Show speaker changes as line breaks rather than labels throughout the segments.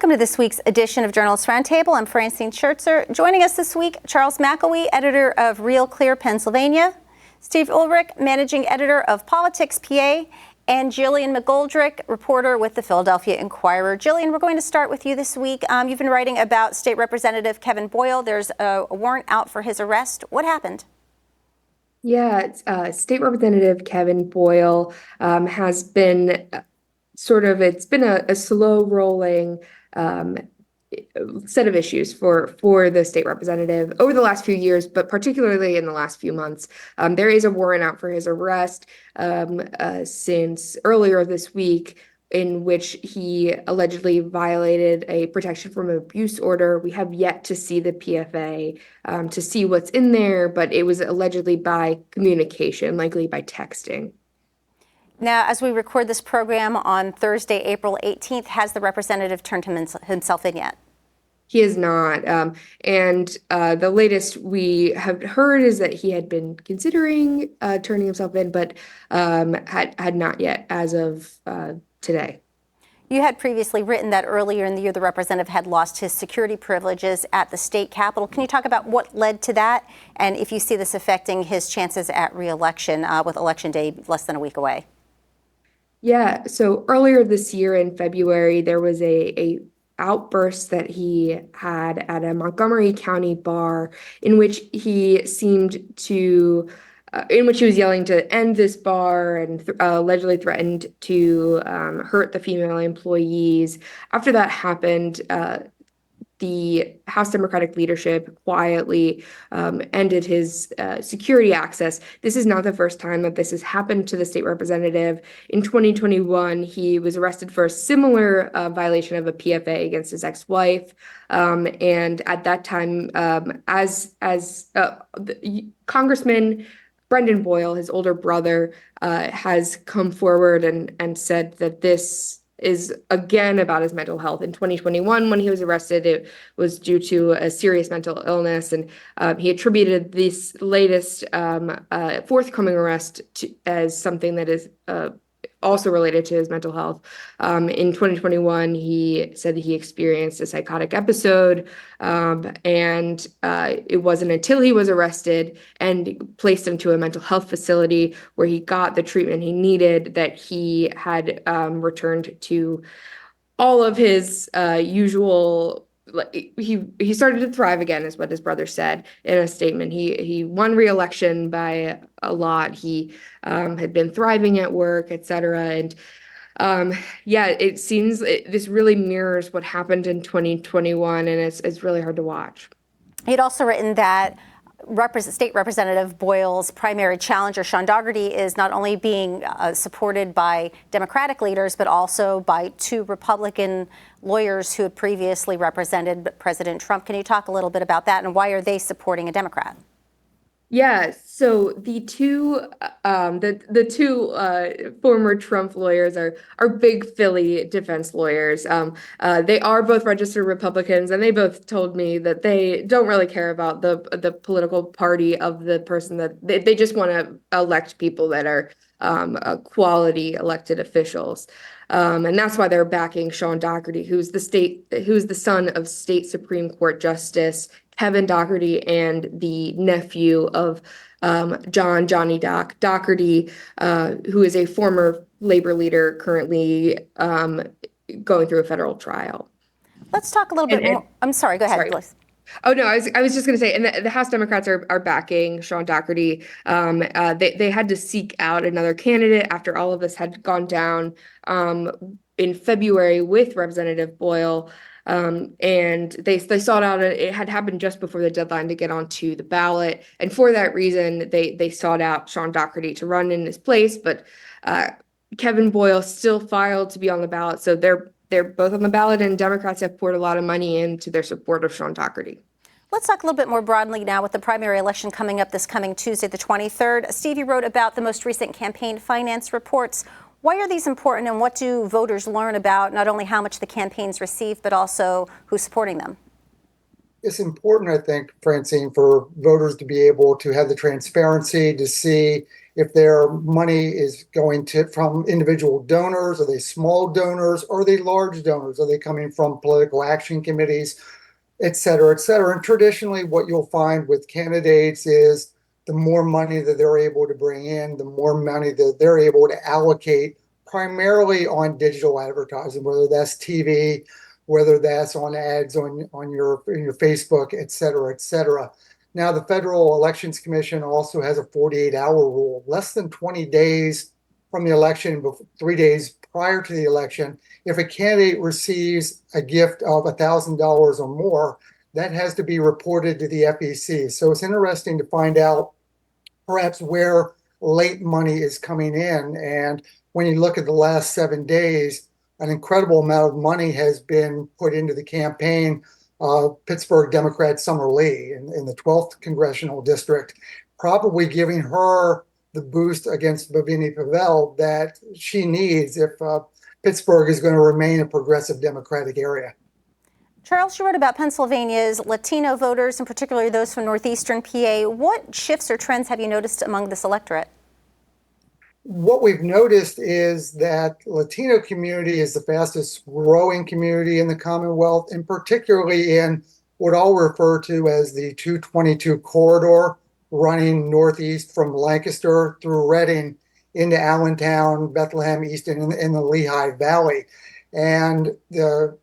Welcome to this week's edition of Journalist Roundtable. I'm Francine Schertzer. Joining us this week, Charles McElwee, editor of RealClear, Pennsylvania, Steve Ulrich, managing editor of Politics PA, and Jillian McGoldrick, reporter with the Philadelphia Inquirer. Jillian, we're going to start with you this week. You've been writing about State Representative Kevin Boyle. There's a warrant out for his arrest. What happened?
Yeah, State Representative Kevin Boyle has been it's been a slow rolling set of issues for the state representative over the last few years, but particularly in the last few months. There is a warrant out for his arrest since earlier this week, in which he allegedly violated a protection from abuse order. We have yet to see the PFA to see what's in there, but it was allegedly by communication, likely by texting.
Now, as we record this program on Thursday, April 18th, has the representative turned himself in yet?
He is not. And the latest we have heard is that he had been considering turning himself in, but had not yet as of today.
You had previously written that earlier in the year the representative had lost his security privileges at the state capitol. Can you talk about what led to that, and if you see this affecting his chances at re-election with Election Day less than a week away?
Yeah, so earlier this year in February, there was a outburst that he had at a Montgomery County bar in which he seemed to in which he was yelling to end this bar and allegedly threatened to hurt the female employees. After that happened, the House Democratic leadership quietly ended his security access. This is not the first time that this has happened to the state representative. In 2021, he was arrested for a similar violation of a PFA against his ex-wife. And at that time, Congressman Brendan Boyle, his older brother, has come forward and said that this is again about his mental health. In 2021, when he was arrested, it was due to a serious mental illness, and he attributed this latest forthcoming arrest as something that is also related to his mental health. In 2021, he said that he experienced a psychotic episode, and it wasn't until he was arrested and placed into a mental health facility where he got the treatment he needed that he had returned to all of his usual. He started to thrive again, is what his brother said in a statement. He won re-election by a lot. He had been thriving at work, etc. And it seems this really mirrors what happened in 2021, and it's really hard to watch.
He'd also written that State Representative Boyle's primary challenger, Sean Daugherty, is not only being supported by Democratic leaders, but also by two Republican lawyers who had previously represented President Trump. Can you talk a little bit about that, and why are they supporting a Democrat?
Yeah, so the two former Trump lawyers are big Philly defense lawyers. They are both registered Republicans, and they both told me that they don't really care about the political party of the person that they just want to elect people that are quality elected officials. And that's why they're backing Sean Daugherty, who's the son of state Supreme Court Justice Kevin Daugherty and the nephew of Johnny Daugherty, who is a former labor leader currently going through a federal trial.
Let's talk a little bit more. I'm sorry, go ahead, please.
Oh, no, I was just going to say, and the House Democrats are backing Sean Daugherty. They had to seek out another candidate after all of this had gone down in February with Representative Boyle. And they sought out, it had happened just before the deadline to get onto the ballot. And for that reason, they sought out Sean Daugherty to run in his place. But Kevin Boyle still filed to be on the ballot. So they're both on the ballot, and Democrats have poured a lot of money into their support of Sean Daugherty.
Let's talk a little bit more broadly now with the primary election coming up this coming Tuesday, the 23rd. Steve, you wrote about the most recent campaign finance reports. Why are these important, and what do voters learn about not only how much the campaigns receive, but also who's supporting them?
it's important, I think, Francine, for voters to be able to have the transparency to see if their money is going to from individual donors, are they small donors, or are they large donors? Are they coming from political action committees, et cetera, et cetera? And traditionally, what you'll find with candidates is the more money that they're able to bring in, the more money that they're able to allocate primarily on digital advertising, whether that's TV, whether that's on ads on your Facebook, et cetera, et cetera. Now, the Federal Elections Commission also has a 48-hour rule. Less than 20 days from the election, 3 days prior to the election, if a candidate receives a gift of $1,000 or more, that has to be reported to the FEC. So it's interesting to find out perhaps where late money is coming in. And when you look at the last 7 days, an incredible amount of money has been put into the campaign of Pittsburgh Democrat Summer Lee in the 12th congressional district, probably giving her the boost against Bhavini Pavel that she needs if Pittsburgh is going to remain a progressive Democratic area.
Charles, you wrote about Pennsylvania's Latino voters, and particularly those from northeastern PA. What shifts or trends have you noticed among this electorate?
What we've noticed is that Latino community is the fastest growing community in the Commonwealth, and particularly in what I'll refer to as the 222 corridor running northeast from Lancaster through Reading into Allentown, Bethlehem, Easton, and the Lehigh Valley. And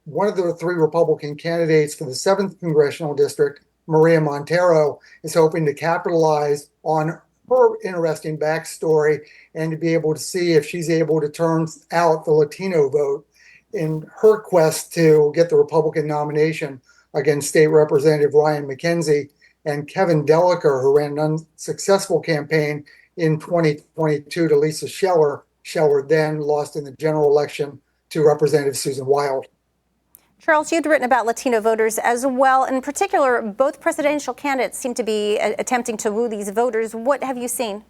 one of the three Republican candidates for the 7th congressional district, Maria Montero, is hoping to capitalize on her interesting backstory and to be able to see if she's able to turn out the Latino vote in her quest to get the Republican nomination against State Representative Ryan McKenzie and Kevin Dellicker, who ran an unsuccessful campaign in 2022 to Lisa Scheller. Scheller then lost in the general election to Representative Susan Wild.
Charles, you'd written about Latino voters as well. In particular, both presidential candidates seem to be attempting to woo these voters. What have you seen?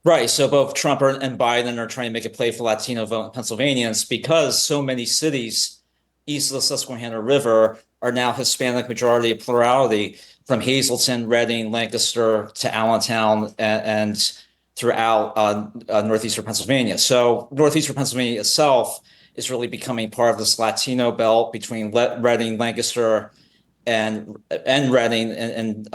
Right. So both Trump and Biden are trying to make a play for Latino vote in Pennsylvania. It's because so many cities east of the Susquehanna River are now Hispanic majority plurality, from Hazleton, Reading, Lancaster to Allentown and throughout northeastern Pennsylvania. So northeastern Pennsylvania itself is really becoming part of this Latino belt between Reading, Lancaster, and Reading and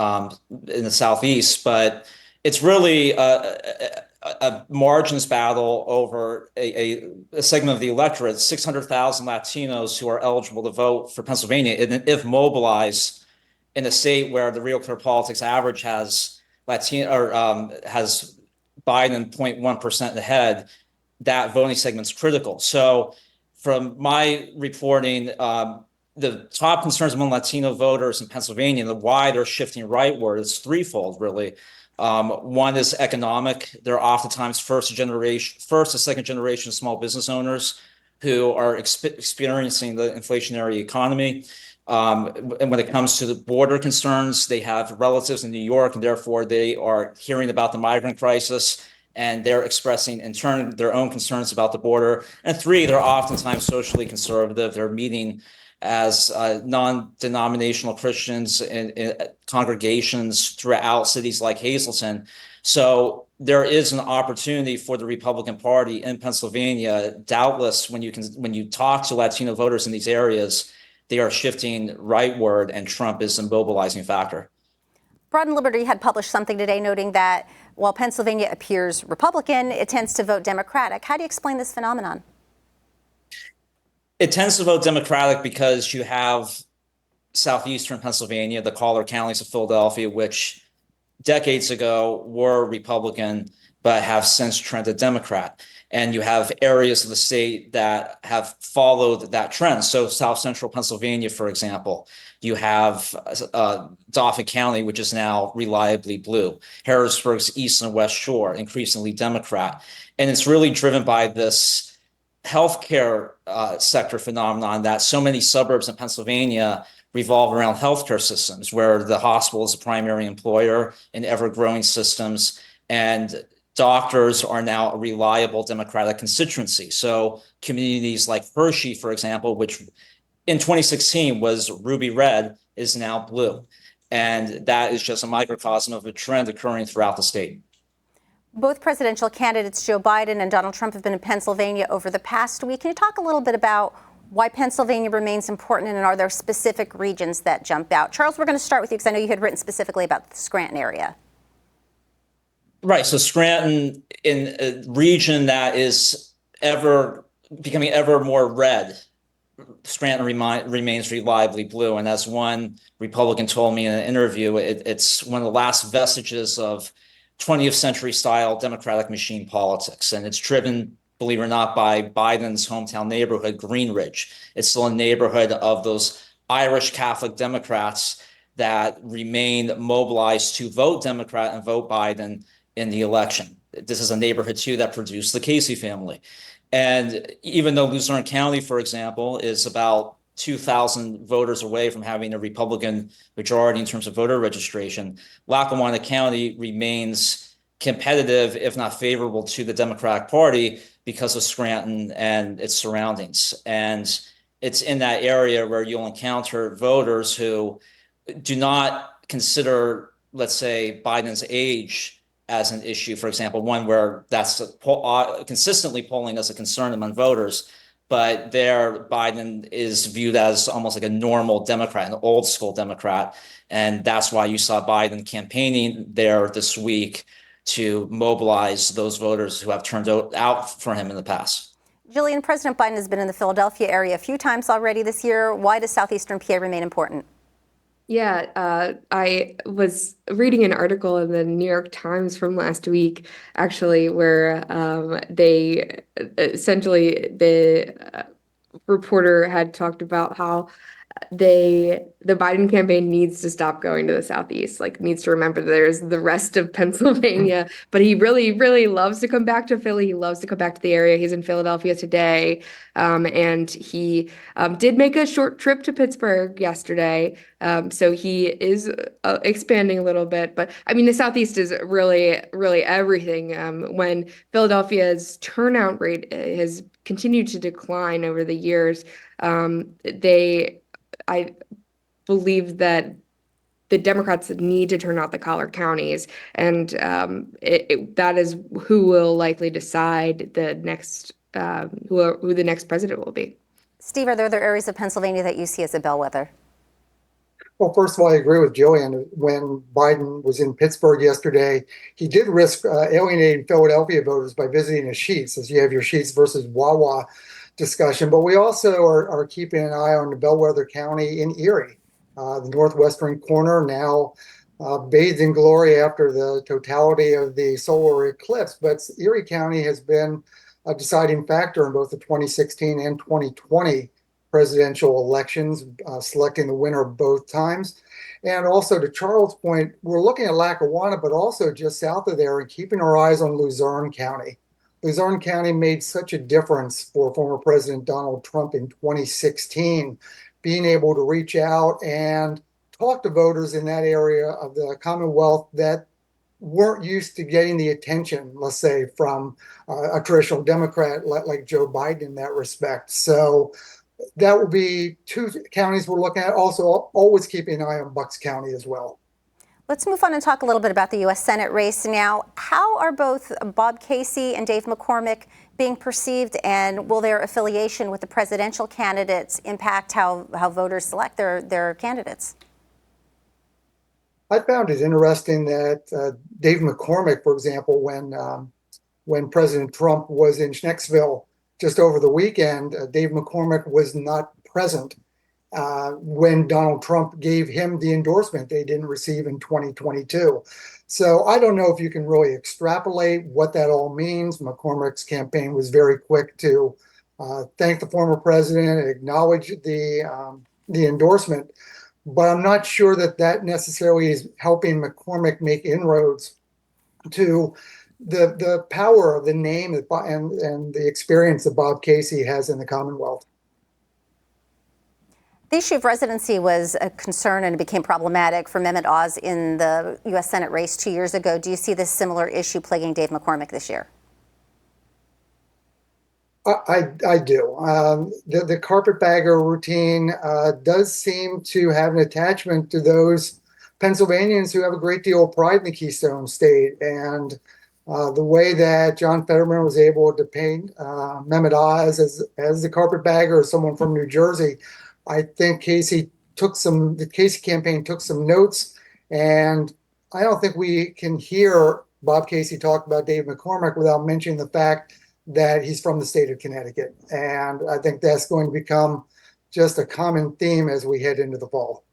in the southeast. But it's really a margins battle over a segment of the electorate, 600,000 Latinos who are eligible to vote for Pennsylvania. And if mobilized in a state where the RealClear Politics average has has Biden 0.1% ahead, that voting segment's critical. So from my reporting, the top concerns among Latino voters in Pennsylvania and why they're shifting rightward is threefold, really. One is economic. They're oftentimes first or second generation small business owners who are experiencing the inflationary economy. And when it comes to the border concerns, they have relatives in New York, and therefore they are hearing about the migrant crisis, and they're expressing in turn their own concerns about the border. And three, they're oftentimes socially conservative. They're meeting as non-denominational Christians in congregations throughout cities like Hazleton. So there is an opportunity for the Republican Party in Pennsylvania. Doubtless, when you talk to Latino voters in these areas, they are shifting rightward, and Trump is a mobilizing factor.
Broad and Liberty had published something today noting that while Pennsylvania appears Republican, it tends to vote Democratic. How do you explain this phenomenon?
It tends to vote Democratic because you have southeastern Pennsylvania, the collar counties of Philadelphia, which decades ago were Republican, but have since trended Democrat. And you have areas of the state that have followed that trend. So South Central Pennsylvania, for example, you have Dauphin County, which is now reliably blue. Harrisburg's East and West Shore, increasingly Democrat. And it's really driven by this healthcare sector phenomenon that so many suburbs in Pennsylvania revolve around healthcare systems, where the hospital is a primary employer in ever-growing systems, and doctors are now a reliable Democratic constituency. So communities like Hershey, for example, which in 2016 was ruby red is now blue. And that is just a microcosm of a trend occurring throughout the state.
Both presidential candidates, Joe Biden and Donald Trump, have been in Pennsylvania over the past week. Can you talk a little bit about why Pennsylvania remains important, and are there specific regions that jump out? Charles, we're going to start with you because I know you had written specifically about the Scranton area.
Right. So Scranton, in a region that is becoming ever more red, Scranton remains reliably blue. And as one Republican told me in an interview, it's one of the last vestiges of 20th century style Democratic machine politics. And it's driven, believe it or not, by Biden's hometown neighborhood, Greenridge. It's still a neighborhood of those Irish Catholic Democrats that remain mobilized to vote Democrat and vote Biden in the election. This is a neighborhood, too, that produced the Casey family. And even though Luzerne County, for example, is about 2,000 voters away from having a Republican majority in terms of voter registration, Lackawanna County remains competitive, if not favorable, to the Democratic Party because of Scranton and its surroundings. And it's in that area where you'll encounter voters who do not consider, let's say, Biden's age as an issue, for example, one where that's consistently polling as a concern among voters, but there Biden is viewed as almost like a normal Democrat, an old school Democrat. And that's why you saw Biden campaigning there this week to mobilize those voters who have turned out for him in the past.
Jillian, President Biden has been in the Philadelphia area a few times already this year. Why does southeastern PA remain important?
Yeah, I was reading an article in the New York Times from last week, actually, where they essentially, the reporter had talked about how the Biden campaign needs to stop going to the Southeast, like needs to remember there's the rest of Pennsylvania, but he really, really loves to come back to Philly. He loves to come back to the area. He's in Philadelphia today. And he did make a short trip to Pittsburgh yesterday. So he is expanding a little bit, but I mean, the Southeast is really, really everything. When Philadelphia's turnout rate has continued to decline over the years, I believe that the Democrats need to turn out the collar counties, and that is who will likely decide the next who the next president will be.
Steve, are there other areas of Pennsylvania that you see as a bellwether?
Well, first of all, I agree with Jillian. When Biden was in Pittsburgh yesterday, he did risk alienating Philadelphia voters by visiting his Sheetz, as you have your Sheetz versus Wawa discussion. But we also are keeping an eye on the bellwether county in Erie, the northwestern corner, now bathed in glory after the totality of the solar eclipse. But Erie County has been a deciding factor in both the 2016 and 2020 presidential elections, selecting the winner both times. And also, to Charles' point, we're looking at Lackawanna, but also just south of there, and keeping our eyes on Luzerne County. Luzerne County made such a difference for former President Donald Trump in 2016, being able to reach out and talk to voters in that area of the Commonwealth that weren't used to getting the attention, let's say, from a traditional Democrat like Joe Biden in that respect. So that will be two counties we're looking at. Also, always keeping an eye on Bucks County as well.
Let's move on and talk a little bit about the U.S. Senate race now. How are both Bob Casey and Dave McCormick being perceived, and will their affiliation with the presidential candidates impact how voters select their candidates?
I found it interesting that Dave McCormick, for example, when President Trump was in Schnecksville just over the weekend, Dave McCormick was not present when Donald Trump gave him the endorsement they didn't receive in 2022. So I don't know if you can really extrapolate what that all means. McCormick's campaign was very quick to thank the former president and acknowledge the endorsement. But I'm not sure that necessarily is helping McCormick make inroads to the power of the name and the experience that Bob Casey has in the Commonwealth.
The issue of residency was a concern, and it became problematic for Mehmet Oz in the U.S. Senate race 2 years ago. Do you see this similar issue plaguing Dave McCormick this year?
I do. The carpetbagger routine does seem to have an attachment to those Pennsylvanians who have a great deal of pride in the Keystone State. And the way that John Fetterman was able to paint Mehmet Oz as the carpetbagger, or someone from New Jersey, I think the Casey campaign took some notes. And I don't think we can hear Bob Casey talk about Dave McCormick without mentioning the fact that he's from the state of Connecticut. And I think that's going to become just a common theme as we head into the fall.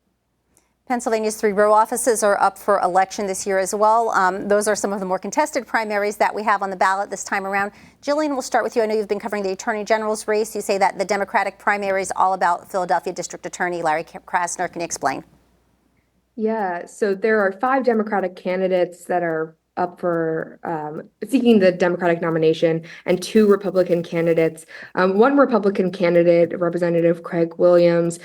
Pennsylvania's 3 row offices are up for election this year as well. Those are some of the more contested primaries that we have on the ballot this time around. Jillian, we'll start with you. I know you've been covering the Attorney General's race. You say that the Democratic primary is all about Philadelphia District Attorney Larry Krasner. Can you explain?
Yeah, so there are 5 Democratic candidates that are up for seeking the Democratic nomination, and 2 Republican candidates. One Republican candidate, Representative Craig Williams,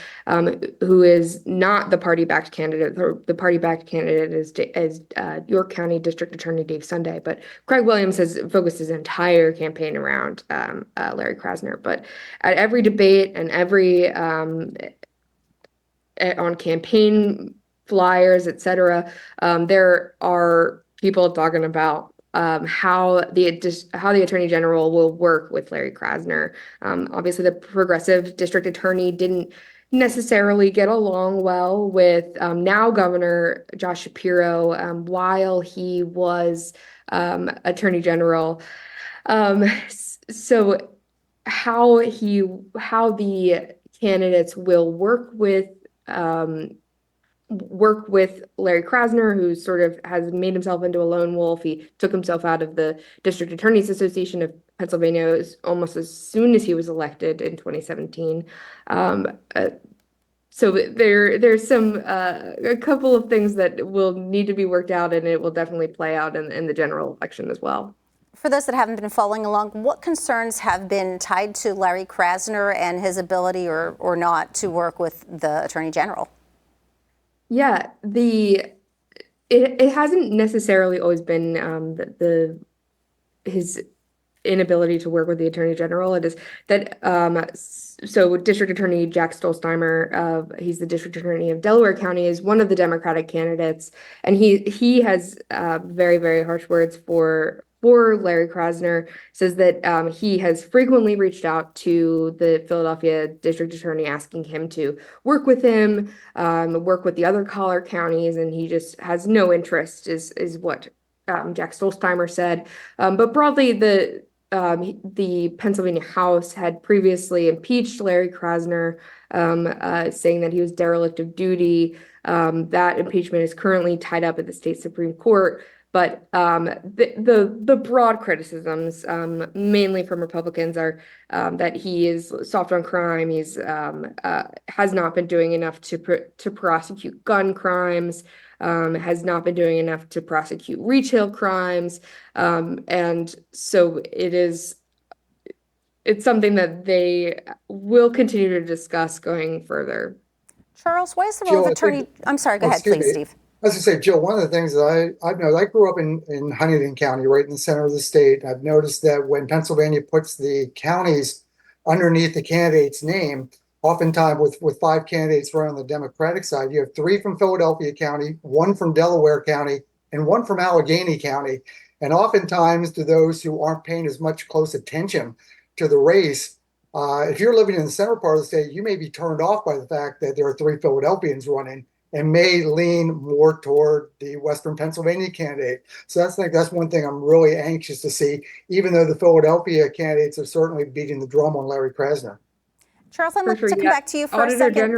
who is not the party-backed candidate. The party-backed candidate is York County District Attorney Dave Sunday, but Craig Williams has focused his entire campaign around Larry Krasner. But at every debate and every on campaign flyers, etc., there are people talking about how the Attorney General will work with Larry Krasner. Obviously, the progressive district attorney didn't necessarily get along well with now Governor Josh Shapiro while he was Attorney General. So how the candidates will work with Larry Krasner, who sort of has made himself into a lone wolf. He took himself out of the District Attorneys Association of Pennsylvania almost as soon as he was elected in 2017. So there's a couple of things that will need to be worked out, and it will definitely play out in the general election as well.
For those that haven't been following along, what concerns have been tied to Larry Krasner and his ability or not to work with the Attorney General?
Yeah, it hasn't necessarily always been his inability to work with the Attorney General. It is that so District Attorney Jack Stolzheimer, he's the District Attorney of Delaware County, is one of the Democratic candidates, and he has very, very harsh words for Larry Krasner. Says that he has frequently reached out to the Philadelphia District Attorney asking him to work with him, work with the other collar counties, and he just has no interest, is what Jack Stolzheimer said. But broadly, the Pennsylvania House had previously impeached Larry Krasner, saying that he was derelict of duty. That impeachment is currently tied up at the state Supreme Court. But the broad criticisms, mainly from Republicans, are that he is soft on crime. He's has not been doing enough to prosecute gun crimes. Has not been doing enough to prosecute retail crimes, and so it's something that they will continue to discuss going further.
Charles, why is the role of attorney? I'm sorry. Go ahead, please, Steve.
I was going to say, Jill, one of the things that I've noticed, I grew up in Huntington County, right in the center of the state. I've noticed that when Pennsylvania puts the counties underneath the candidate's name, oftentimes with 5 candidates right on the Democratic side, you have 3 from Philadelphia County, 1 from Delaware County, and 1 from Allegheny County. And oftentimes, to those who aren't paying as much close attention to the race, if you're living in the center part of the state, you may be turned off by the fact that there are 3 Philadelphians running, and may lean more toward the Western Pennsylvania candidate. So that's one thing I'm really anxious to see, even though the Philadelphia candidates are certainly beating the drum on Larry Krasner.
Charles, I'd like to come back to you for a second.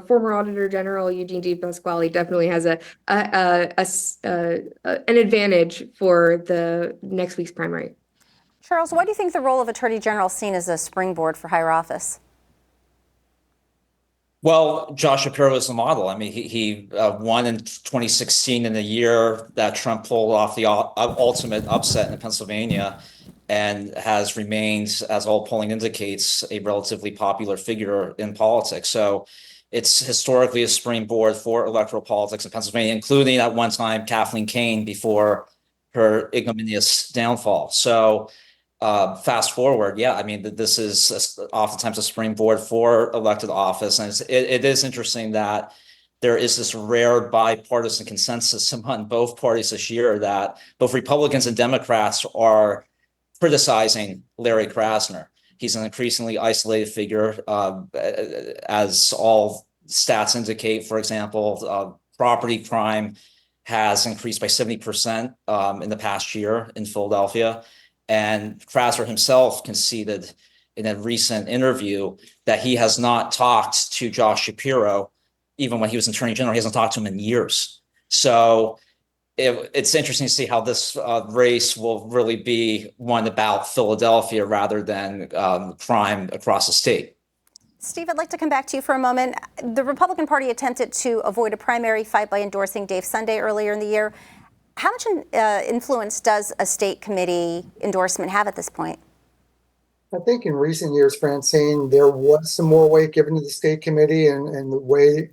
Former Auditor General Eugene D. Pasquale definitely has an advantage for the next week's primary.
Charles, why do you think the role of Attorney General is seen as a springboard for higher office?
Well, Josh Shapiro is the model. I mean, he won in 2016 in the year that Trump pulled off the ultimate upset in Pennsylvania, and has remained, as all polling indicates, a relatively popular figure in politics. So it's historically a springboard for electoral politics in Pennsylvania, including at one time Kathleen Kane before her ignominious downfall. So fast forward, yeah, I mean, this is oftentimes a springboard for elected office. And it is interesting that there is this rare bipartisan consensus among both parties this year that both Republicans and Democrats are criticizing Larry Krasner. He's an increasingly isolated figure, as all stats indicate. For example, property crime has increased by 70% in the past year in Philadelphia. And Krasner himself conceded in a recent interview that he has not talked to Josh Shapiro, even when he was Attorney General. He hasn't talked to him in years. So it's interesting to see how this race will really be one about Philadelphia rather than crime across the state.
Steve, I'd like to come back to you for a moment. The Republican Party attempted to avoid a primary fight by endorsing Dave Sunday earlier in the year. How much influence does a state committee endorsement have at this point?
I think in recent years, Francine, there was some more weight given to the state committee and the way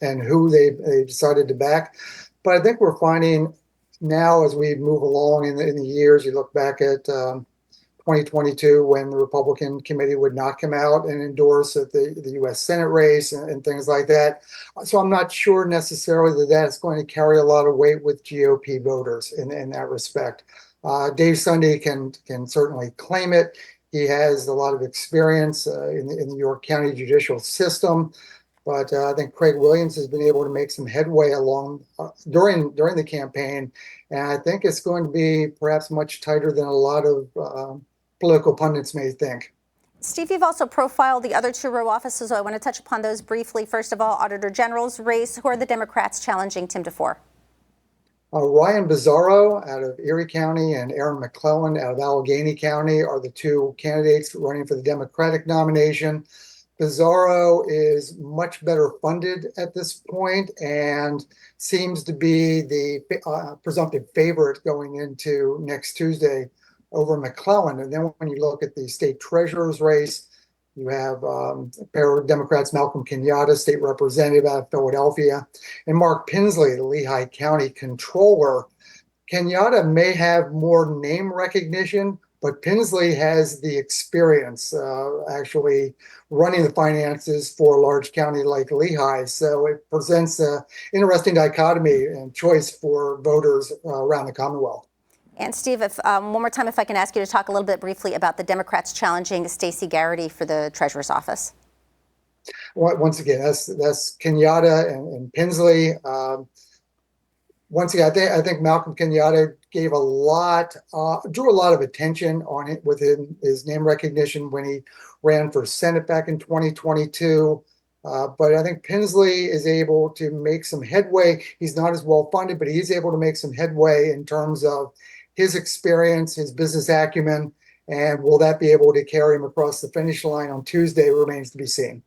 and who they decided to back. But I think we're finding now as we move along in the years, you look back at 2022 when the Republican committee would not come out and endorse at the U.S. Senate race and things like that. So I'm not sure necessarily that that's going to carry a lot of weight with GOP voters in that respect. Dave Sunday can certainly claim it. He has a lot of experience in the New York County judicial system. But I think Craig Williams has been able to make some headway along during the campaign, and I think it's going to be perhaps much tighter than a lot of political pundits may think.
Steve, you've also profiled the other two row offices, so I want to touch upon those briefly. First of all, Auditor General's race. Who are the Democrats challenging Tim DeFore?
Ryan Bizzarro out of Erie County and Aaron McClellan out of Allegheny County are the two candidates running for the Democratic nomination. Bizzarro is much better funded at this point and seems to be the presumptive favorite going into next Tuesday over McClellan. And then when you look at the state treasurer's race, you have a pair of Democrats, Malcolm Kenyatta, state representative out of Philadelphia, and Mark Pinsley, the Lehigh County controller. Kenyatta may have more name recognition, but Pinsley has the experience actually running the finances for a large county like Lehigh. So it presents an interesting dichotomy and choice for voters around the Commonwealth.
And Steve, if, one more time, if I can ask you to talk a little bit briefly about the Democrats challenging Stacey Garrity for the treasurer's office.
Once again, that's Kenyatta and Pinsley. Once again, I think Malcolm Kenyatta gave drew a lot of attention on it within his name recognition when he ran for Senate back in 2022. But I think Pinsley is able to make some headway. He's not as well funded, but he's able to make some headway in terms of his experience, his business acumen, and will that be able to carry him across the finish line on Tuesday remains to be seen.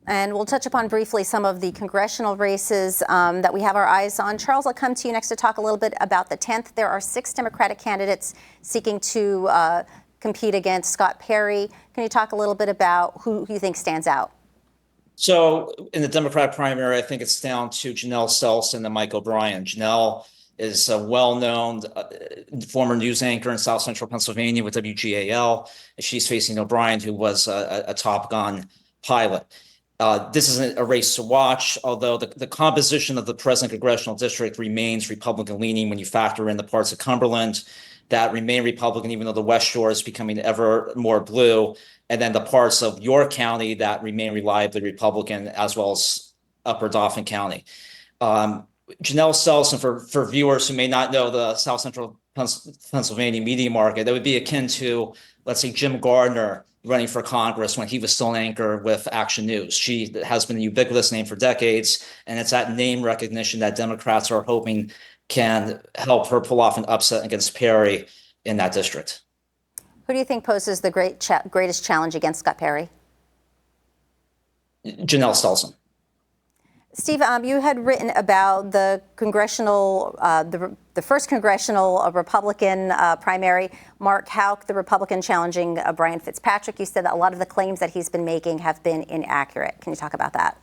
And we'll touch upon briefly some of the congressional races that we have our eyes on. Charles, I'll come to you next to talk a little bit about the 10th. There are 6 Democratic candidates seeking to compete against Scott Perry. Can you talk a little bit about who you think stands out?
So in the Democratic primary, I think it's down to Janelle Selson and Mike O'Brien. Janelle is a well-known former news anchor in South Central Pennsylvania with WGAL. She's facing O'Brien, who was a Top Gun pilot. This isn't a race to watch, although the composition of the present congressional district remains Republican-leaning when you factor in the parts of Cumberland that remain Republican, even though the West Shore is becoming ever more blue, and then the parts of York County that remain reliably Republican, as well as Upper Dauphin County. Janelle Selson, for viewers who may not know the South Central Pennsylvania media market, that would be akin to, let's say, Jim Gardner running for Congress when he was still an anchor with Action News. She has been a ubiquitous name for decades, and it's that name recognition that Democrats are hoping can help her pull off an upset against Perry in that district.
Who do you think poses the greatest challenge against Scott Perry?
Janelle Selson.
Steve, you had written about the congressional, the first congressional Republican primary. Mark Houck, the Republican challenging Brian Fitzpatrick. You said that a lot of the claims that he's been making have been inaccurate. Can you talk about that?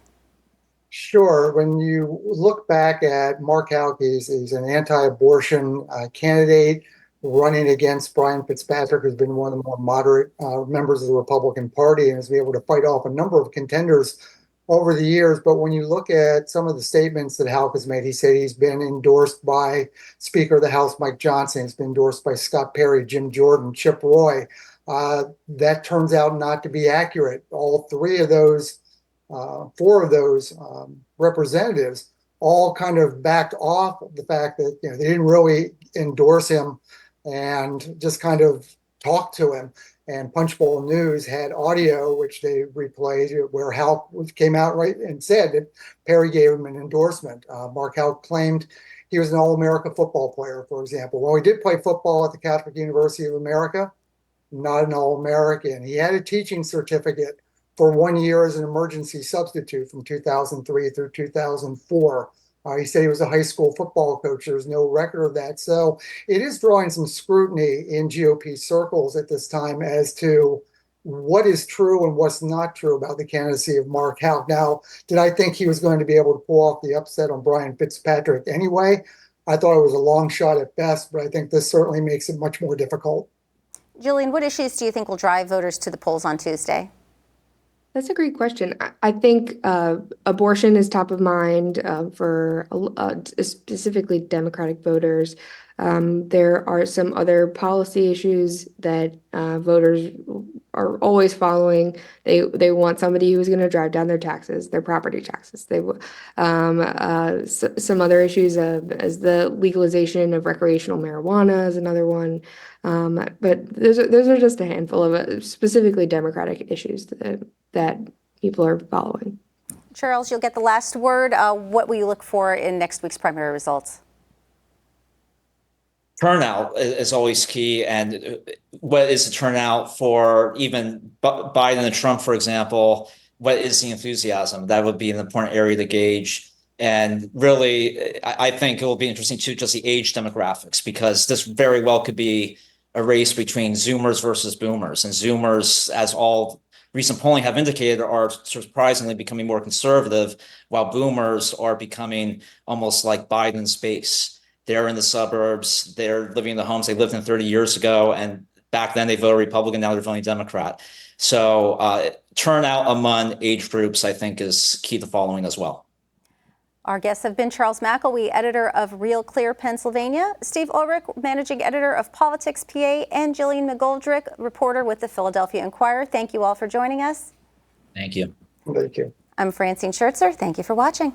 Sure. When you look back at Mark Houck, he's an anti-abortion candidate running against Brian Fitzpatrick, who's been one of the more moderate members of the Republican Party and has been able to fight off a number of contenders over the years. But when you look at some of the statements that Houck has made, he said he's been endorsed by Speaker of the House Mike Johnson, he's been endorsed by Scott Perry, Jim Jordan, Chip Roy. That turns out not to be accurate. All four of those representatives all kind of backed off the fact that they didn't really endorse him and just kind of talked to him. And Punchbowl News had audio, which they replayed, where Houck came out right and said that Perry gave him an endorsement. Mark Houck claimed he was an All-America football player, for example. Well, he did play football at the Catholic University of America, not an All-American. He had a teaching certificate for 1 year as an emergency substitute from 2003 through 2004. He said he was a high school football coach. There's no record of that. So it is drawing some scrutiny in GOP circles at this time as to what is true and what's not true about the candidacy of Mark Houck. Now, did I think he was going to be able to pull off the upset on Brian Fitzpatrick anyway? I thought it was a long shot at best, but I think this certainly makes it much more difficult.
Jillian, what issues do you think will drive voters to the polls on Tuesday?
That's a great question. I think abortion is top of mind for specifically Democratic voters. There are some other policy issues that voters are always following. They want somebody who's going to drive down their taxes, their property taxes. Some other issues as the legalization of recreational marijuana is another one. But those are just a handful of specifically Democratic issues that people are following.
Charles, you'll get the last word. What will you look for in next week's primary results?
Turnout is always key. And what is the turnout for even Biden and Trump, for example? What is the enthusiasm? That would be an important area to gauge. And really, I think it will be interesting too, just the age demographics, because this very well could be a race between Zoomers versus Boomers. And Zoomers, as all recent polling have indicated, are surprisingly becoming more conservative, while Boomers are becoming almost like Biden's base. They're in the suburbs, they're living in the homes they lived in 30 years ago, and back then they voted Republican, now they're voting Democrat. So turnout among age groups, I think, is key to following as well.
Our guests have been Charles McElwee, editor of RealClear Pennsylvania, Steve Ulrich, managing editor of Politics PA, and Jillian McGoldrick, reporter with the Philadelphia Inquirer. Thank you all for joining us.
Thank you.
Thank you.
I'm Francine Schertzer. Thank you for watching.